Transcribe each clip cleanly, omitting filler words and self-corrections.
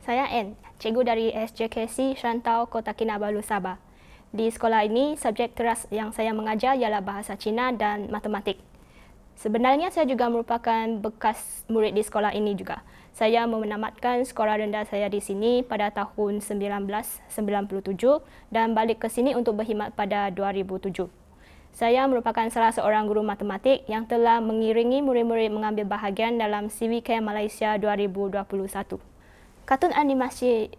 Saya Ann, cikgu dari SJKC Srantau Kota Kinabalu, Sabah. Di sekolah ini, subjek keras yang saya mengajar ialah bahasa Cina dan matematik. Sebenarnya saya juga merupakan bekas murid di sekolah ini juga. Saya menamatkan sekolah rendah saya di sini pada tahun 1997 dan balik ke sini untuk berkhidmat pada 2007. Saya merupakan salah seorang guru matematik yang telah mengiringi murid-murid mengambil bahagian dalam CVK Malaysia 2021. Kartun animasi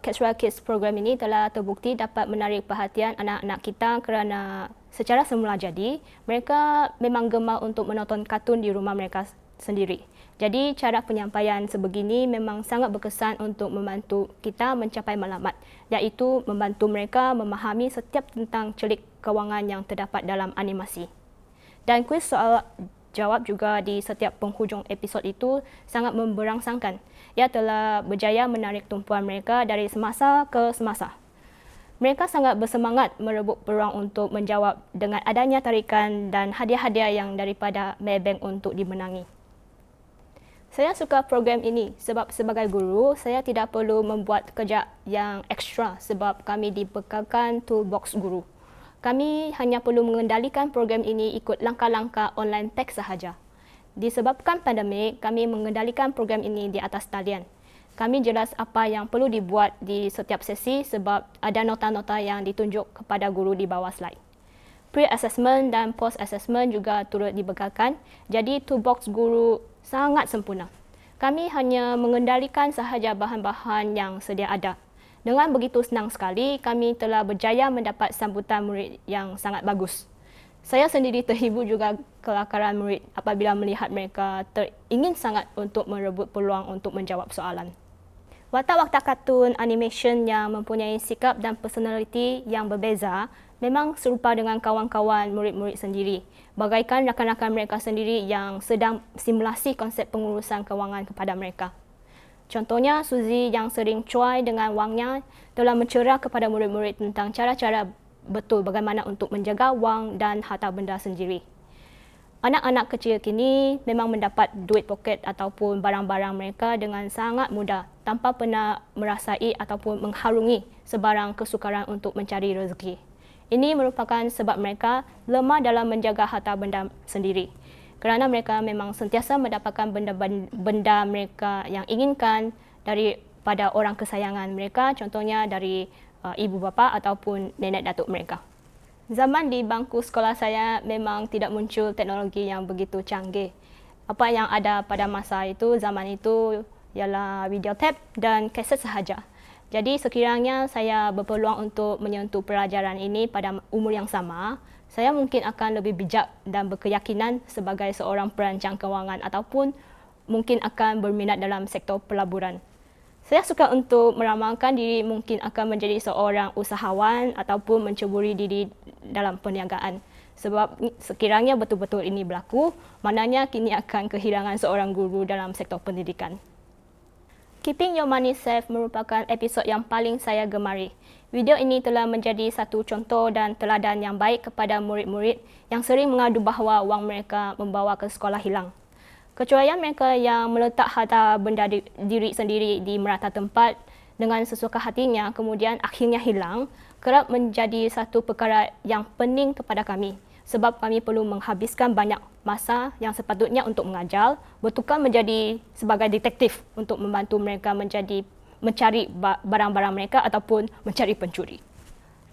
Catchwell Kids program ini telah terbukti dapat menarik perhatian anak-anak kita kerana secara semula jadi, mereka memang gemar untuk menonton kartun di rumah mereka sendiri. Jadi, cara penyampaian sebegini memang sangat berkesan untuk membantu kita mencapai matlamat, iaitu membantu mereka memahami setiap tentang celik kewangan yang terdapat dalam animasi. Dan kuis soal jawab juga di setiap penghujung episod itu sangat memberangsangkan. Ia telah berjaya menarik tumpuan mereka dari semasa ke semasa. Mereka sangat bersemangat merebut peluang untuk menjawab dengan adanya tarikan dan hadiah-hadiah yang daripada Maybank untuk dimenangi. Saya suka program ini sebab sebagai guru, saya tidak perlu membuat kerja yang ekstra sebab kami dibekalkan toolbox guru. Kami hanya perlu mengendalikan program ini ikut langkah-langkah online teks sahaja. Disebabkan pandemik, kami mengendalikan program ini di atas talian. Kami jelas apa yang perlu dibuat di setiap sesi sebab ada nota-nota yang ditunjuk kepada guru di bawah slide. Pre-assessment dan post-assessment juga turut dibekalkan, jadi toolbox guru sangat sempurna. Kami hanya mengendalikan sahaja bahan-bahan yang sedia ada. Dengan begitu senang sekali, kami telah berjaya mendapat sambutan murid yang sangat bagus. Saya sendiri terhibur juga kelakaran murid apabila melihat mereka ingin sangat untuk merebut peluang untuk menjawab soalan. Watak-watak kartun animation yang mempunyai sikap dan personaliti yang berbeza memang serupa dengan kawan-kawan murid-murid sendiri, bagaikan rakan-rakan mereka sendiri yang sedang simulasi konsep pengurusan kewangan kepada mereka. Contohnya, Suzy yang sering cuai dengan wangnya telah mencerah kepada murid-murid tentang cara-cara betul bagaimana untuk menjaga wang dan harta benda sendiri. Anak-anak kecil kini memang mendapat duit poket ataupun barang-barang mereka dengan sangat mudah tanpa pernah merasai ataupun mengharungi sebarang kesukaran untuk mencari rezeki. Ini merupakan sebab mereka lemah dalam menjaga harta benda sendiri. Kerana mereka memang sentiasa mendapatkan benda mereka yang inginkan daripada orang kesayangan mereka, contohnya dari ibu bapa ataupun nenek datuk mereka. Zaman di bangku sekolah saya memang tidak muncul teknologi yang begitu canggih. Apa yang ada pada masa itu, zaman itu ialah videotape dan kaset sahaja. Jadi sekiranya saya berpeluang untuk menyentuh pelajaran ini pada umur yang sama, saya mungkin akan lebih bijak dan berkeyakinan sebagai seorang perancang kewangan ataupun mungkin akan berminat dalam sektor pelaburan. Saya suka untuk meramalkan diri mungkin akan menjadi seorang usahawan ataupun menceburi diri dalam perniagaan. Sebab sekiranya betul-betul ini berlaku, maknanya kini akan kehilangan seorang guru dalam sektor pendidikan. Keeping Your Money Safe merupakan episod yang paling saya gemari. Video ini telah menjadi satu contoh dan teladan yang baik kepada murid-murid yang sering mengadu bahawa wang mereka membawa ke sekolah hilang. Kecurian mereka yang meletak harta benda diri sendiri di merata tempat dengan sesuka hatinya kemudian akhirnya hilang kerap menjadi satu perkara yang pening kepada kami. Sebab kami perlu menghabiskan banyak masa yang sepatutnya untuk mengajar, bertukar menjadi sebagai detektif untuk membantu mereka mencari barang-barang mereka ataupun mencari pencuri.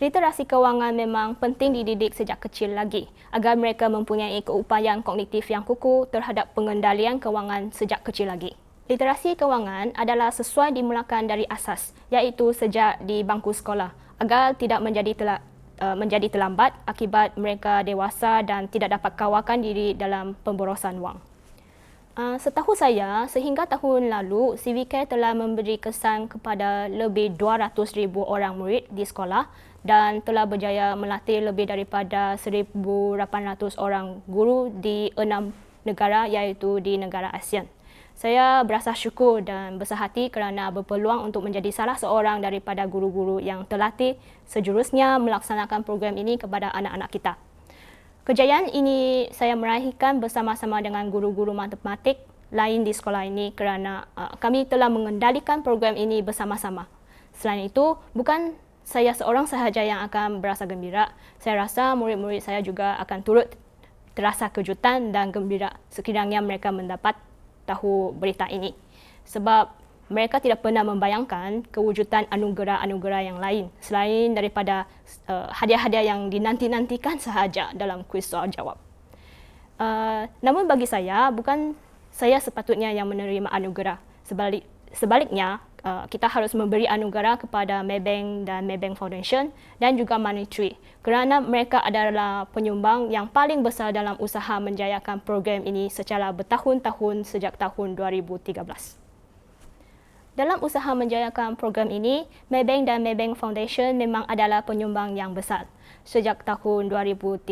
Literasi kewangan memang penting dididik sejak kecil lagi agar mereka mempunyai keupayaan kognitif yang kukuh terhadap pengendalian kewangan sejak kecil lagi. Literasi kewangan adalah sesuai dimulakan dari asas, iaitu sejak di bangku sekolah agar tidak menjadi terlambat akibat mereka dewasa dan tidak dapat kawakan diri dalam pemborosan wang. Setahu saya, sehingga tahun lalu, CVK telah memberi kesan kepada lebih 200,000 orang murid di sekolah dan telah berjaya melatih lebih daripada 1,800 orang guru di 6 negara iaitu di negara ASEAN. Saya berasa syukur dan besar hati kerana berpeluang untuk menjadi salah seorang daripada guru-guru yang terlatih sejurusnya melaksanakan program ini kepada anak-anak kita. Kejayaan ini saya meraihkan bersama-sama dengan guru-guru matematik, lain di sekolah ini kerana kami telah mengendalikan program ini bersama-sama. Selain itu, bukan saya seorang sahaja yang akan berasa gembira. Saya rasa murid-murid saya juga akan turut terasa kejutan dan gembira sekiranya mereka mendapat tahu berita ini. Sebab mereka tidak pernah membayangkan kewujudan anugerah-anugerah yang lain selain daripada hadiah-hadiah yang dinanti-nantikan sahaja dalam kuis soal jawab. Namun bagi saya, bukan saya sepatutnya yang menerima anugerah. Sebaliknya, kita harus memberi anugerah kepada Maybank dan Maybank Foundation dan juga Money Tree kerana mereka adalah penyumbang yang paling besar dalam usaha menjayakan program ini secara bertahun-tahun sejak tahun 2013. Dalam usaha menjayakan program ini, Maybank dan Maybank Foundation memang adalah penyumbang yang besar. Sejak tahun 2013,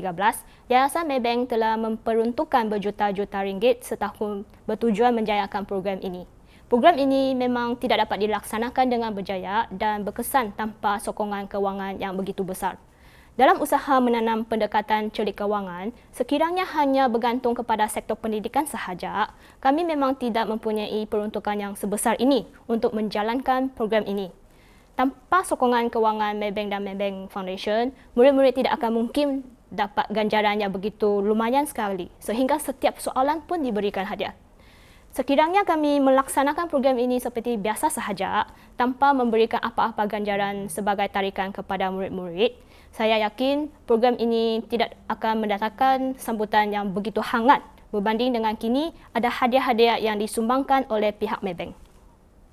Yayasan Maybank telah memperuntukkan berjuta-juta ringgit setahun bertujuan menjayakan program ini. Program ini memang tidak dapat dilaksanakan dengan berjaya dan berkesan tanpa sokongan kewangan yang begitu besar. Dalam usaha menanam pendekatan celik kewangan, sekiranya hanya bergantung kepada sektor pendidikan sahaja, kami memang tidak mempunyai peruntukan yang sebesar ini untuk menjalankan program ini. Tanpa sokongan kewangan Maybank dan Maybank Foundation, murid-murid tidak akan mungkin dapat ganjaran yang begitu lumayan sekali, sehingga setiap soalan pun diberikan hadiah. Sekiranya kami melaksanakan program ini seperti biasa sahaja, tanpa memberikan apa-apa ganjaran sebagai tarikan kepada murid-murid, saya yakin program ini tidak akan mendatangkan sambutan yang begitu hangat berbanding dengan kini ada hadiah-hadiah yang disumbangkan oleh pihak Maybank.